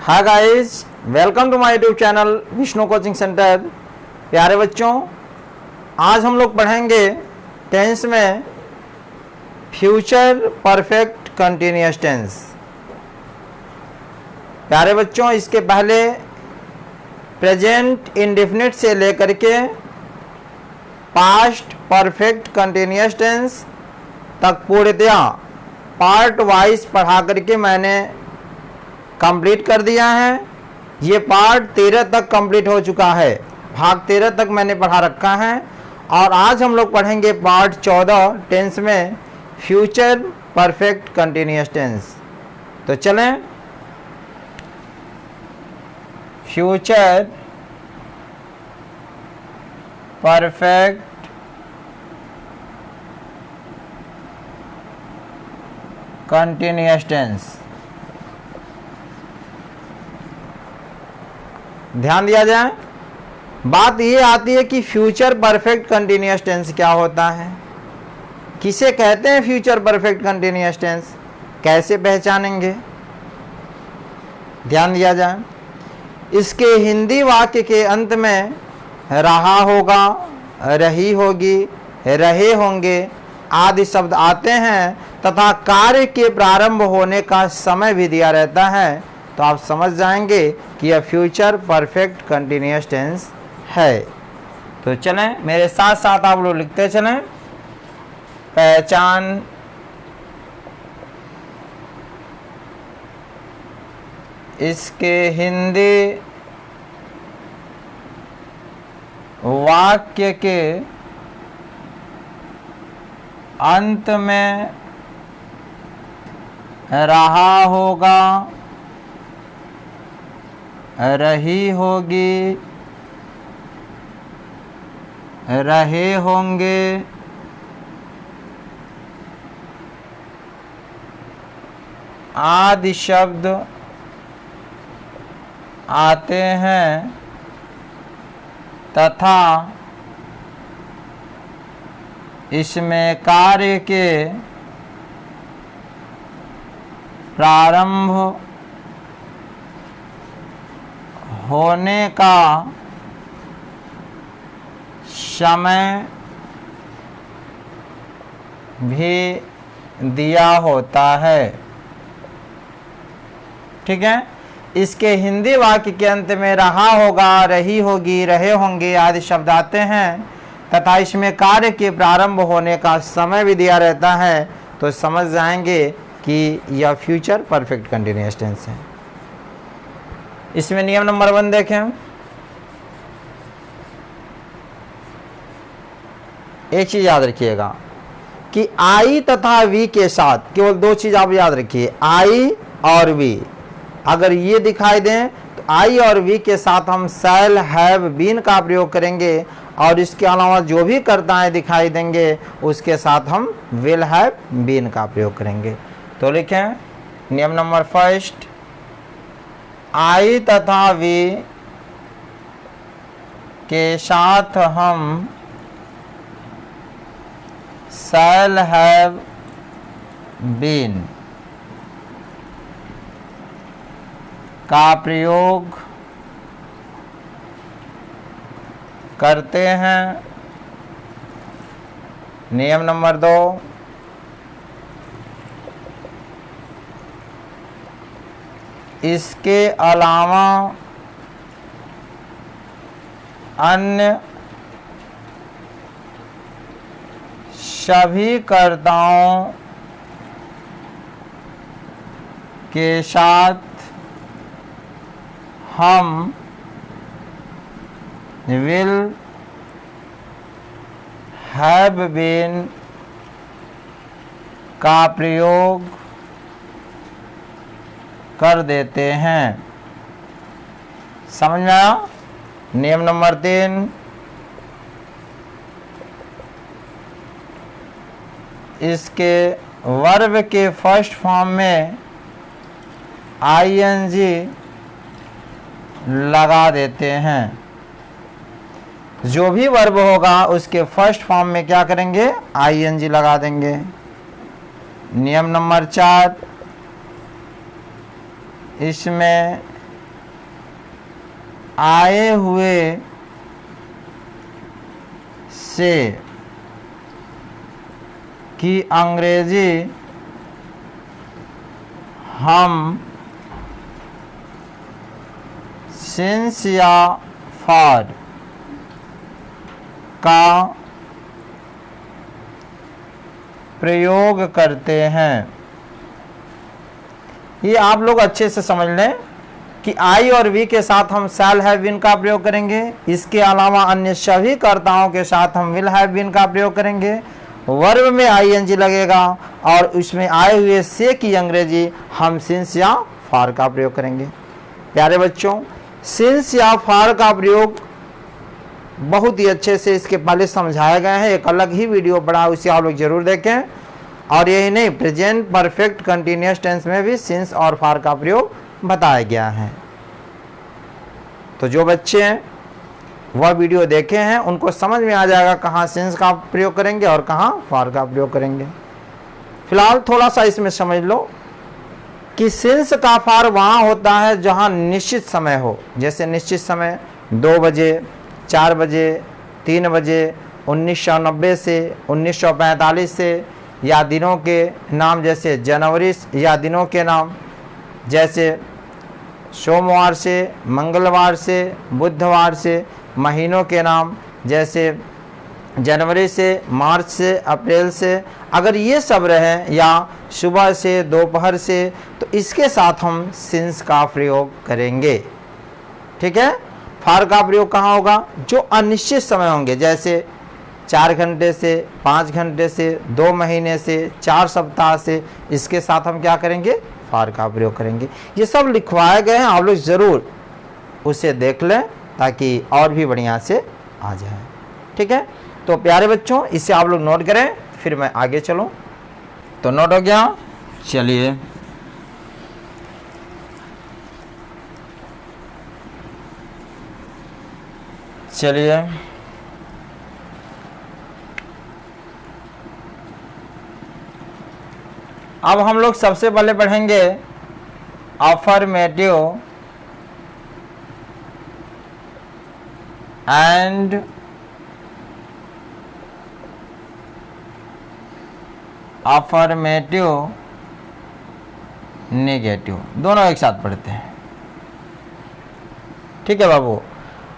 Hi guys, welcome to my YouTube channel Vishnu coaching centre. प्यारे बच्चों, आज हम लोग पढ़ेंगे टेंस में फ्यूचर परफेक्ट कंटिन्यूअस टेंस। प्यारे बच्चों, इसके पहले प्रेजेंट इंडेफिनिट से लेकर के पास्ट परफेक्ट कंटिन्यूअस टेंस तक पूर्णतया पार्ट वाइज पढ़ा करके मैंने कंप्लीट कर दिया है। ये पार्ट 13 तक कंप्लीट हो चुका है, भाग 13 तक मैंने पढ़ा रखा है। और आज हम लोग पढ़ेंगे पार्ट 14 टेंस में फ्यूचर परफेक्ट कंटिन्यूअस टेंस। तो चलें, फ्यूचर परफेक्ट कंटिन्यूअस टेंस। ध्यान दिया जाए, बात ये आती है कि फ्यूचर परफेक्ट कंटिन्यूअस टेंस क्या होता है, किसे कहते हैं फ्यूचर परफेक्ट कंटिन्यूअस टेंस, कैसे पहचानेंगे। ध्यान दिया जाए, इसके हिंदी वाक्य के अंत में रहा होगा, रही होगी, रहे होंगे आदि शब्द आते हैं तथा कार्य के प्रारंभ होने का समय भी दिया रहता है, तो आप समझ जाएंगे कि यह फ्यूचर परफेक्ट कंटिन्यूअस टेंस है। तो चलें, मेरे साथ साथ आप लोग लिखते चलें। पहचान इसके हिंदी वाक्य के अंत में रहा होगा, रही होगी, रहे होंगे आदि शब्द आते हैं तथा इसमें कार्य के प्रारंभ होने का समय भी दिया होता है। ठीक है, इसके हिंदी वाक्य के अंत में रहा होगा, रही होगी, रहे होंगे आदि शब्द आते हैं तथा इसमें कार्य के प्रारंभ होने का समय भी दिया रहता है, तो समझ जाएंगे कि यह फ्यूचर परफेक्ट कंटिन्यूअस टेंस है। इसमें नियम नंबर 1 देखें। एक चीज याद रखिएगा कि आई तथा वी के साथ केवल 2 चीज आप याद रखिए, आई और वी। अगर ये दिखाई दें तो आई और वी के साथ हम शैल, हैव, बीन का प्रयोग करेंगे और इसके अलावा जो भी कर्ताएं दिखाई देंगे उसके साथ हम विल, हैव, बीन का प्रयोग करेंगे। तो लिखें नियम नंबर 1, आई तथा वी के साथ हम शैल, हैव, बीन का प्रयोग करते हैं। नियम नंबर 2, इसके अलावा अन्य सभी कर्ताओं के साथ हम विल, हैव बीन का प्रयोग कर देते हैं। समझ में आया? नियम नंबर 3, इसके वर्ब के फर्स्ट फॉर्म में आईएनजी लगा देते हैं। जो भी वर्ब होगा उसके फर्स्ट फॉर्म में क्या करेंगे, आईएनजी लगा देंगे। नियम नंबर 4, इसमें आए हुए से कि अंग्रेजी हम सिंस या फॉर का प्रयोग करते हैं। ये आप लोग अच्छे से समझ लें कि आई और वी के साथ हम शैल हैव बीन का प्रयोग करेंगे। इसके अलावा अन्य सभी कर्ताओं के साथ हम विल हैव बीन का प्रयोग करेंगे। वर्ब में आईएनजी लगेगा और उसमें आए हुए से की अंग्रेजी हम सिंस या फॉर का प्रयोग करेंगे। प्यारे बच्चों, सिंस या फॉर का प्रयोग बहुत ही अच्छे से इसके पहले समझाया गया है, एक अलग ही वीडियो पड़ा, उसे आप लोग जरूर देखें। और यही नहीं, प्रेजेंट परफेक्ट कंटिन्यूअस टेंस में भी सिंस और फॉर का प्रयोग बताया गया है। तो जो बच्चे हैं वह वीडियो देखे हैं उनको समझ में आ जाएगा कहाँ सिंस का प्रयोग करेंगे और कहाँ फॉर का प्रयोग करेंगे। फिलहाल थोड़ा सा इसमें समझ लो कि सिंस का फॉर वहाँ होता है जहाँ निश्चित समय हो, जैसे निश्चित समय 2 बजे, 4 बजे, 3 बजे, 1990 से 1945 से, या दिनों के नाम जैसे जनवरी, या दिनों के नाम जैसे सोमवार से, मंगलवार से, बुधवार से, महीनों के नाम जैसे जनवरी से, मार्च से, अप्रैल से, अगर ये सब रहे, या सुबह से, दोपहर से, तो इसके साथ हम सिंस का प्रयोग करेंगे। ठीक है। फॉर का प्रयोग कहाँ होगा? जो अनिश्चित समय होंगे, जैसे 4 घंटे से, 5 घंटे से, 2 महीने से, 4 सप्ताह से, इसके साथ हम क्या करेंगे? फॉर का प्रयोग करेंगे। ये सब लिखवाए गए हैं, आप लोग ज़रूर उसे देख लें ताकि और भी बढ़िया से आ जाए। ठीक है। तो प्यारे बच्चों, इसे आप लोग नोट करें, फिर मैं आगे चलूं। तो नोट हो गया? चलिए चलिए अब हम लोग सबसे पहले पढ़ेंगे अफर्मेटिव एंड अफर्मेटिव नेगेटिव, दोनों एक साथ पढ़ते हैं। ठीक है बाबू,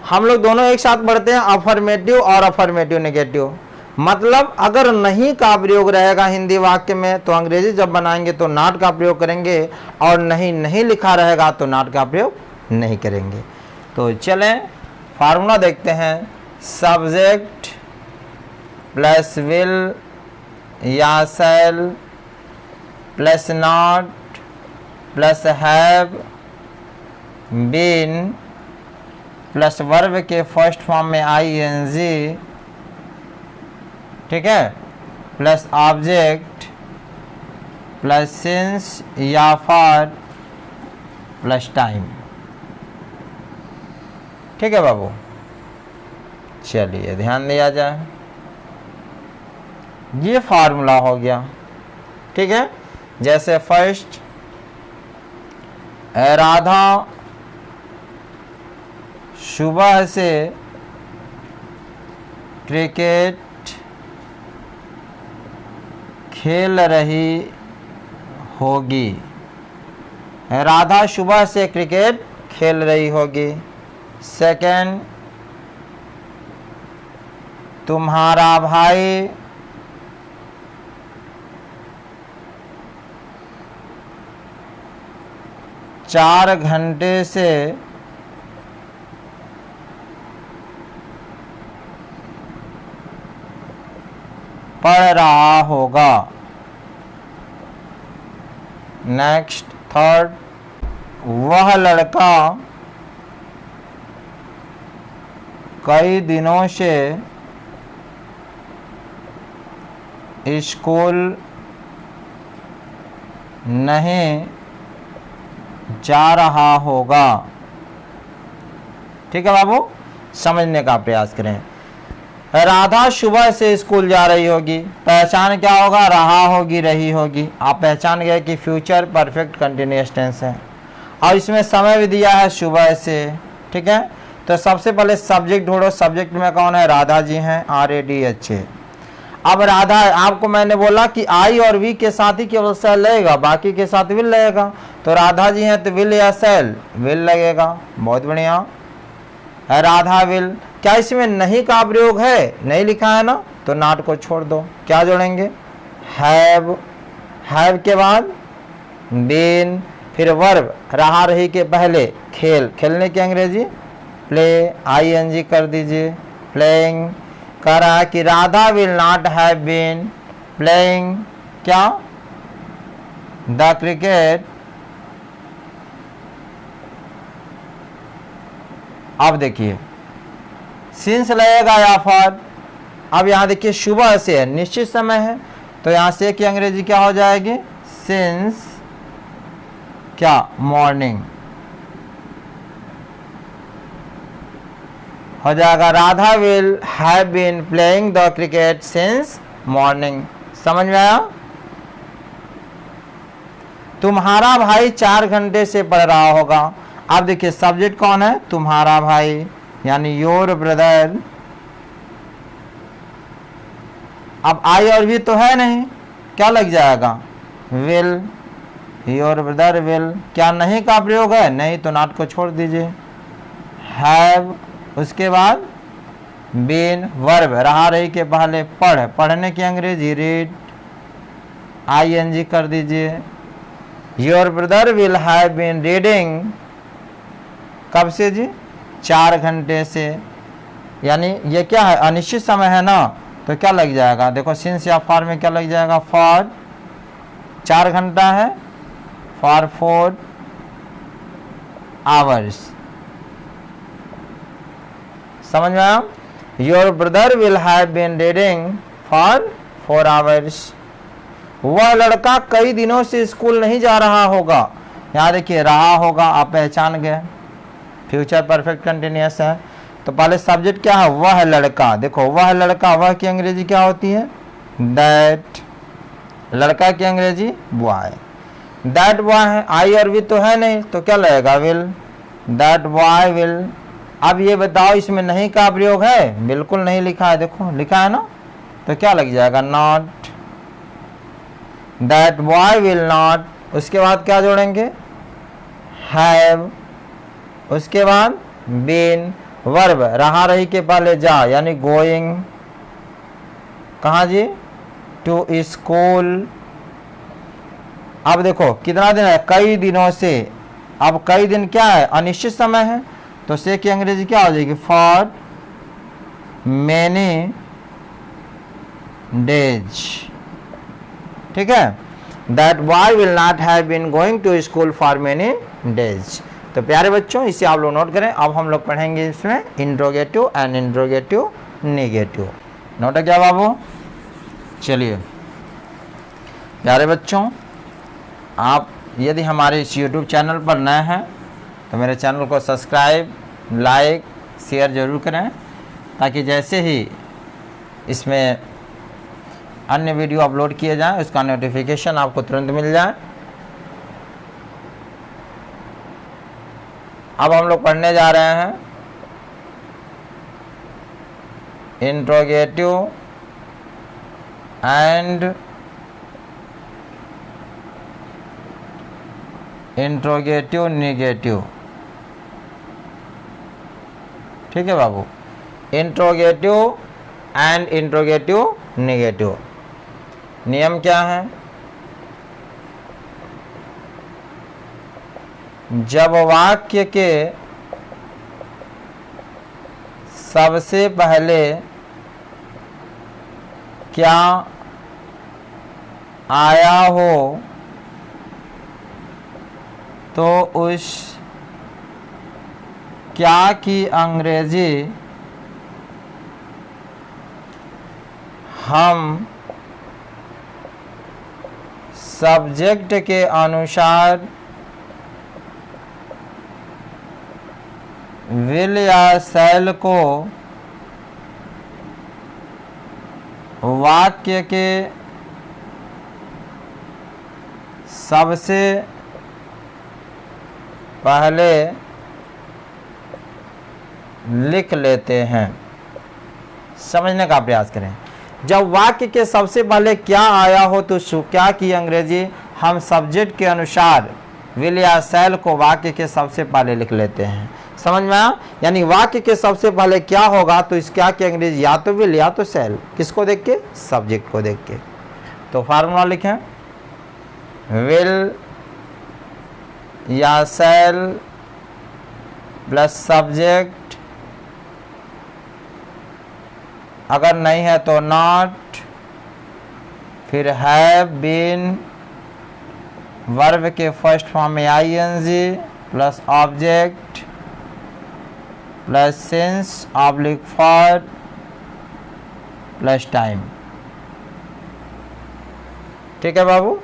हम लोग दोनों एक साथ पढ़ते हैं, अफर्मेटिव और अफर्मेटिव नेगेटिव। मतलब अगर नहीं का प्रयोग रहेगा हिंदी वाक्य में तो अंग्रेजी जब बनाएंगे तो नॉट का प्रयोग करेंगे, और नहीं लिखा रहेगा तो नॉट का प्रयोग नहीं करेंगे। तो चलें फार्मूला देखते हैं। सब्जेक्ट प्लस विल या shall plus not plus have been plus verb के फर्स्ट फॉर्म में आईएनजी, ठीक है, प्लस ऑब्जेक्ट प्लस सिंस या फॉर प्लस टाइम। ठीक है बाबू, चलिए ध्यान दिया जाए। ये फार्मूला हो गया। ठीक है। जैसे फर्स्ट, राधा सुबह से क्रिकेट खेल रही होगी। राधा सुबह से क्रिकेट खेल रही होगी। सेकंड, तुम्हारा भाई चार घंटे से पढ़ रहा होगा। नेक्स्ट, थर्ड, वह लड़का कई दिनों से स्कूल नहीं जा रहा होगा। ठीक है बाबू, समझने का प्रयास करें। राधा सुबह से स्कूल जा रही होगी, पहचान क्या होगा? रहा होगी, रही होगी। आप पहचान गए कि फ्यूचर परफेक्ट कंटिन्यूअस टेंस है, और इसमें समय भी दिया है सुबह से। ठीक है। तो सबसे पहले सब्जेक्ट ढूंढो, सब्जेक्ट में कौन है, राधा जी हैं, RADHA। अब राधा, आपको मैंने बोला कि आई और वी के साथ ही केवल सेल लगेगा, बाकी के साथ विल लगेगा, तो राधा जी हैं तो विल या सेल, विल लगेगा। बहुत बढ़िया, राधा विल। क्या इसमें नहीं का प्रयोग है, नहीं लिखा है ना, तो नॉट को छोड़ दो। क्या जोड़ेंगे, हैव, हैव के बाद बीन, फिर वर्ब रहा रही के पहले खेल, खेलने की अंग्रेजी प्ले, ING कर दीजिए, प्लेइंग। कह रहा है कि Radha will not have been playing क्या, द क्रिकेट। अब देखिए सिंस लगेगा या फॉर। अब यहाँ देखिए सुबह से है, निश्चित समय है, तो यहाँ से की अंग्रेजी क्या हो जाएगी, सिंस क्या, मॉर्निंग हो जाएगा। Radha will have been playing the cricket since morning. समझ में आया। तुम्हारा भाई 4 घंटे से पढ़ रहा होगा। अब देखिए सब्जेक्ट कौन है, तुम्हारा भाई, यानी योर ब्रदर। अब आई और वी तो है नहीं, क्या लग जाएगा, विल, योर ब्रदर विल। क्या नहीं का प्रयोग है, नहीं, तो नॉट को छोड़ दीजिए। हैव, उसके बाद बीन, वर्ब रहा रही के पहले पढ़, पढ़ने की अंग्रेजी रीड, ING कर दीजिए। Your brother will have been reading, कब से जी, 4 घंटे से, यानी ये क्या है, अनिश्चित समय है ना, तो क्या लग जाएगा, देखो सिंस या फॉर में क्या लग जाएगा, फॉर 4 घंटा है, फॉर 4 आवर्स। समझ में आया। Your brother will have been reading for 4 hours. वह लड़का कई दिनों से स्कूल नहीं जा रहा होगा। यहाँ देखिए रहा होगा, आप पहचान गए, फ्यूचर परफेक्ट कंटिन्यूअस है, तो पहले सब्जेक्ट क्या है, वह लड़का। देखो वह लड़का, वह की अंग्रेजी क्या होती है, दैट, लड़का की अंग्रेजी बॉय, दैट बॉय है। आई और वी तो है नहीं, तो क्या लगेगा, विल, दैट बॉय विल। अब ये बताओ इसमें नहीं का प्रयोग है, बिल्कुल नहीं लिखा है, देखो लिखा है ना, तो क्या लग जाएगा, not, that boy will not. उसके बाद क्या जोड़ेंगे, हैव, उसके बाद बीन, वर्ब रहा रही के पहले जा, यानी गोइंग, कहाँ जी, टू स्कूल। अब देखो कितना दिन है, कई दिनों से। अब कई दिन क्या है, अनिश्चित समय है, तो से की अंग्रेजी क्या हो जाएगी, फॉर मैनी डेज। ठीक है, that boy will not have been going to school for many days. तो प्यारे बच्चों इसे आप लोग नोट करें। अब हम लोग पढ़ेंगे इसमें interrogative and interrogative negative. Note है क्या बाबू। चलिए प्यारे बच्चों, आप यदि हमारे इस YouTube चैनल पर नए हैं तो मेरे चैनल को सब्सक्राइब, लाइक, शेयर ज़रूर करें, ताकि जैसे ही इसमें अन्य वीडियो अपलोड किए जाएं उसका नोटिफिकेशन आपको तुरंत मिल जाए। अब हम लोग पढ़ने जा रहे हैं इंट्रोगेटिव एंड इंट्रोगेटिव नेगेटिव। ठीक है बाबू, इंट्रोगेटिव एंड इंट्रोगेटिव नेगेटिव। नियम क्या है, जब वाक्य के सबसे पहले क्या आया हो तो उस क्या की अंग्रेजी हम सब्जेक्ट के अनुसार विल या शैल को वाक्य के सबसे पहले लिख लेते हैं। समझने का प्रयास करें। जब वाक्य के सबसे पहले क्या आया हो तो क्या की अंग्रेजी हम सब्जेक्ट के अनुसार विल या शैल को वाक्य के सबसे पहले लिख लेते हैं। समझ में आया? यानी वाक्य के सबसे पहले क्या होगा तो इस क्या की अंग्रेजी या तो विल या तो शैल, किसको देख के? सब्जेक्ट को देख के। तो फार्मूला लिखें, विल या शैल प्लस सब्जेक्ट, अगर नहीं है तो नॉट, फिर हैव बीन, वर्ब के फर्स्ट फॉर्म में ING plus object plus since oblique for plus time. ठीक है बाबू?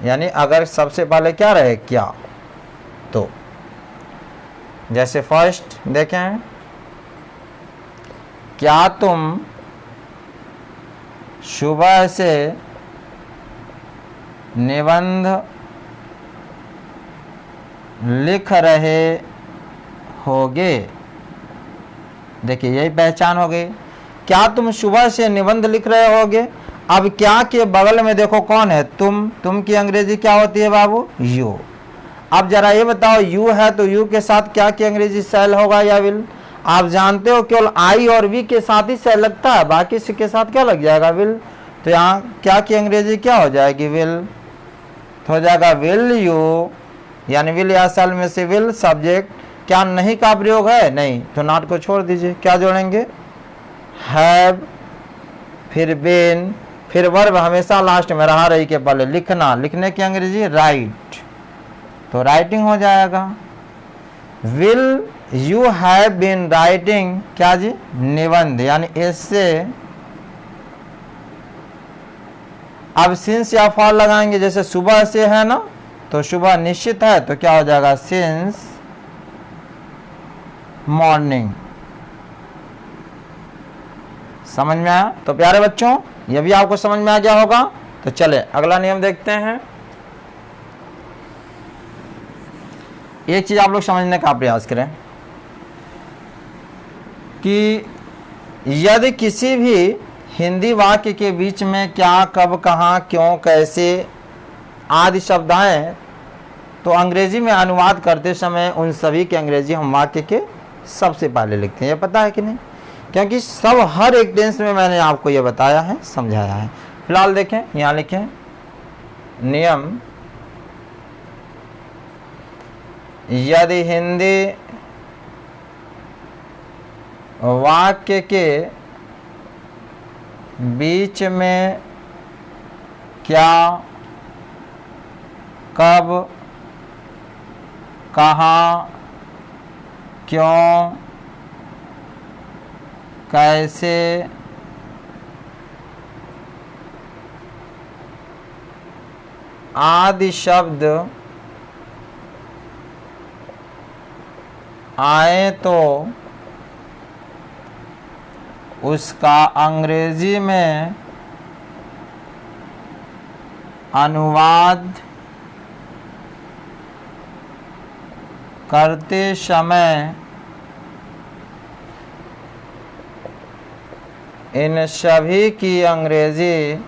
यानी अगर सबसे पहले क्या रहे क्या, तो जैसे फर्स्ट देखें, क्या तुम सुबह से निबंध लिख रहे होगे? देखिए यही पहचान हो गई। क्या तुम सुबह से निबंध लिख रहे होगे? अब क्या के बगल में देखो कौन है? तुम की अंग्रेजी क्या होती है बाबू? यू। अब जरा ये बताओ, यू है तो यू के साथ क्या की अंग्रेजी शैल होगा या विल? आप जानते हो केवल आई और वी के साथ ही शैल लगता है, बाकी के साथ क्या लग जाएगा? विल। तो यहाँ क्या की अंग्रेजी क्या हो जाएगी? विल। तो हो जाएगा विल यू, यानी विल या शैल में से विल सब्जेक्ट। क्या नहीं का प्रयोग है? नहीं, तो नॉट को छोड़ दीजिए। क्या जोड़ेंगे? हैव, फिर बीन, फिर वर्ब हमेशा लास्ट में रहा रही के पहले, लिखना, लिखने की अंग्रेजी राइट, तो राइटिंग हो जाएगा। Will you have been writing क्या जी? निबंध, यानी इससे अब सिंस या फॉर लगाएंगे। जैसे सुबह से है ना, तो सुबह निश्चित है तो क्या हो जाएगा? Since morning. समझ में आया? तो प्यारे बच्चों ये भी आपको समझ में आ गया होगा। तो चले अगला नियम देखते हैं। एक चीज आप लोग समझने का प्रयास करें कि यदि किसी भी हिंदी वाक्य के बीच में क्या, कब, कहाँ, क्यों, कैसे आदि शब्द आए तो अंग्रेजी में अनुवाद करते समय उन सभी की अंग्रेजी हम वाक्य के सबसे पहले लिखते हैं। ये पता है कि नहीं? क्योंकि सब हर एक टेंस में मैंने आपको ये बताया है, समझाया है। फिलहाल देखें, यहाँ लिखें नियम, यदि हिंदी वाक्य के बीच में क्या, कब, कहाँ, क्यों, कैसे आदि शब्द आए तो उसका अंग्रेजी में अनुवाद करते समय इन सभी की अंग्रेजी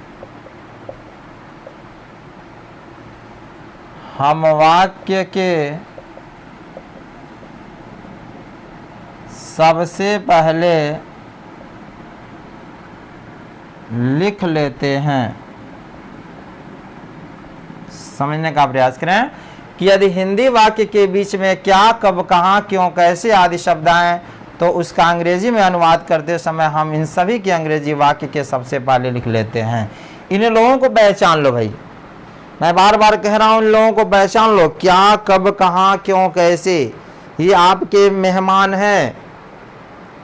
हम वाक्य के सबसे पहले लिख लेते हैं। समझने का प्रयास करें कि यदि हिंदी वाक्य के बीच में क्या, कब, कहाँ, क्यों, कैसे आदि शब्द आए तो उसका अंग्रेजी में अनुवाद करते समय हम इन सभी की अंग्रेजी वाक्य के सबसे पहले लिख लेते हैं। इन लोगों को पहचान लो भाई, मैं बार बार कह रहा हूं, इन लोगों को पहचान लो। क्या, कब, कहाँ, क्यों, कैसे, ये आपके मेहमान हैं,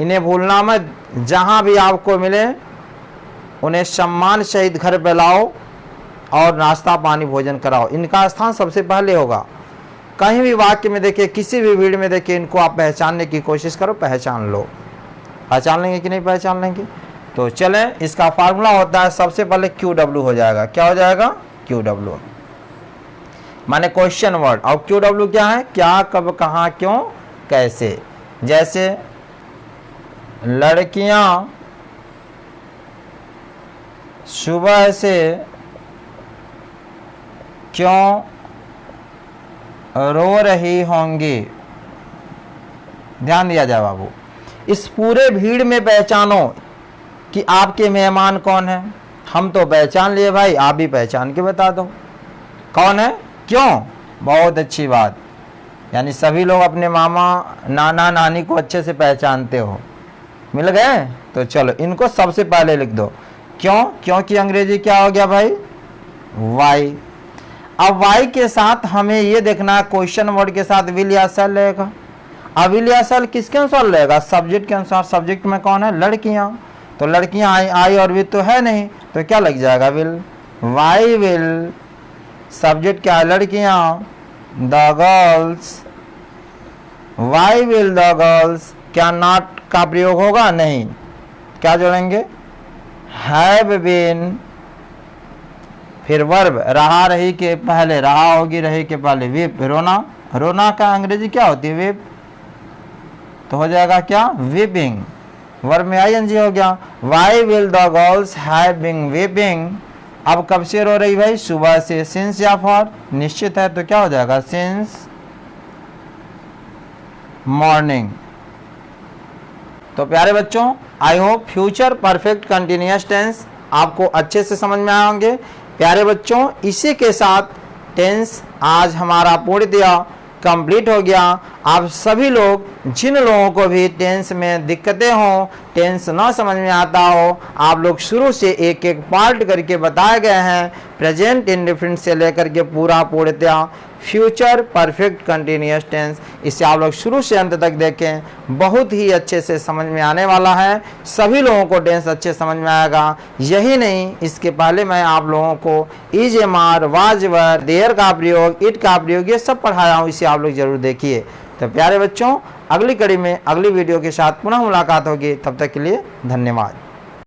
इन्हें भूलना मत। जहां भी आपको मिले उन्हें सम्मान सहित घर पे लाओ और नाश्ता पानी भोजन कराओ। इनका स्थान सबसे पहले होगा। कहीं भी वाक्य में देखिए, किसी भी भीड़ में देखिए, इनको आप पहचानने की कोशिश करो, पहचान लो। पहचान लेंगे कि नहीं पहचान लेंगे? तो चलें, इसका फार्मूला होता है सबसे पहले QW हो जाएगा। क्या हो जाएगा? QW। माने क्वेश्चन वर्ड। और क्यू डब्ल्यू क्या है, क्या, कब, कहाँ, क्यों, कैसे। जैसे लड़कियां सुबह से क्यों रो रही होंगी। ध्यान दिया जाए बाबू। इस पूरे भीड़ में पहचानो कि आपके मेहमान कौन है। हम तो पहचान लिए भाई, आप भी पहचान के बता दो कौन है, क्यों। बहुत अच्छी बात, यानी सभी लोग अपने मामा नाना नानी को अच्छे से पहचानते हो। मिल गए। तो चलो इनको सबसे पहले लिख दो। क्यों, क्योंकि अंग्रेजी क्या हो गया भाई, वाई। अब वाई के साथ हमें ये देखना है क्वेश्चन वर्ड के साथ विल या शैल रहेगा। अब विल या शैल किसके अनुसार रहेगा, सब्जेक्ट के अनुसार। सब्जेक्ट में कौन है, लड़कियां। तो लड़कियां आई और विल तो है नहीं, तो क्या लग जाएगा, विल। वाई विल, सब्जेक्ट क्या है, लड़कियां, the girls. Why will the girls, क्या नॉट का प्रयोग होगा, नहीं। क्या जोड़ेंगे, हैव बीन। फिर वर्ब, रहा रही के पहले, रहा होगी रही के पहले, वीप। रोना, रोना का अंग्रेजी क्या होती है, वीप। तो हो जाएगा क्या, वीपिंग। वर्ब में आईएनजी हो गया। Why will the girls have been weeping. अब कब से रो रही भाई, सुबह से। सिंस या फॉर, निश्चित है, तो क्या हो जाएगा, सिंस मॉर्निंग। तो प्यारे बच्चों, I hope future perfect continuous tense आपको अच्छे से समझ में आए होंगे। प्यारे बच्चों, इसी के साथ टेंस आज हमारा पूर्णतया कंप्लीट हो गया। आप सभी लोग, जिन लोगों को भी टेंस में दिक्कतें हों, टेंस ना समझ में आता हो, आप लोग शुरू से एक एक पार्ट करके बताए गए हैं, प्रेजेंट इंडेफिनिट से लेकर के पूरा पूर्णतया फ्यूचर परफेक्ट कंटिन्यूअस टेंस, इसे आप लोग शुरू से अंत तक देखें, बहुत ही अच्छे से समझ में आने वाला है। सभी लोगों को टेंस अच्छे समझ में आएगा। यही नहीं, इसके पहले मैं आप लोगों को is, am are, was, were, there का प्रयोग, इट का प्रयोग, ये सब पढ़ाया हूँ, इसे आप लोग जरूर देखिए। तो प्यारे बच्चों, अगली कड़ी में अगली वीडियो के साथ पुनः मुलाकात होगी। तब तक के लिए धन्यवाद।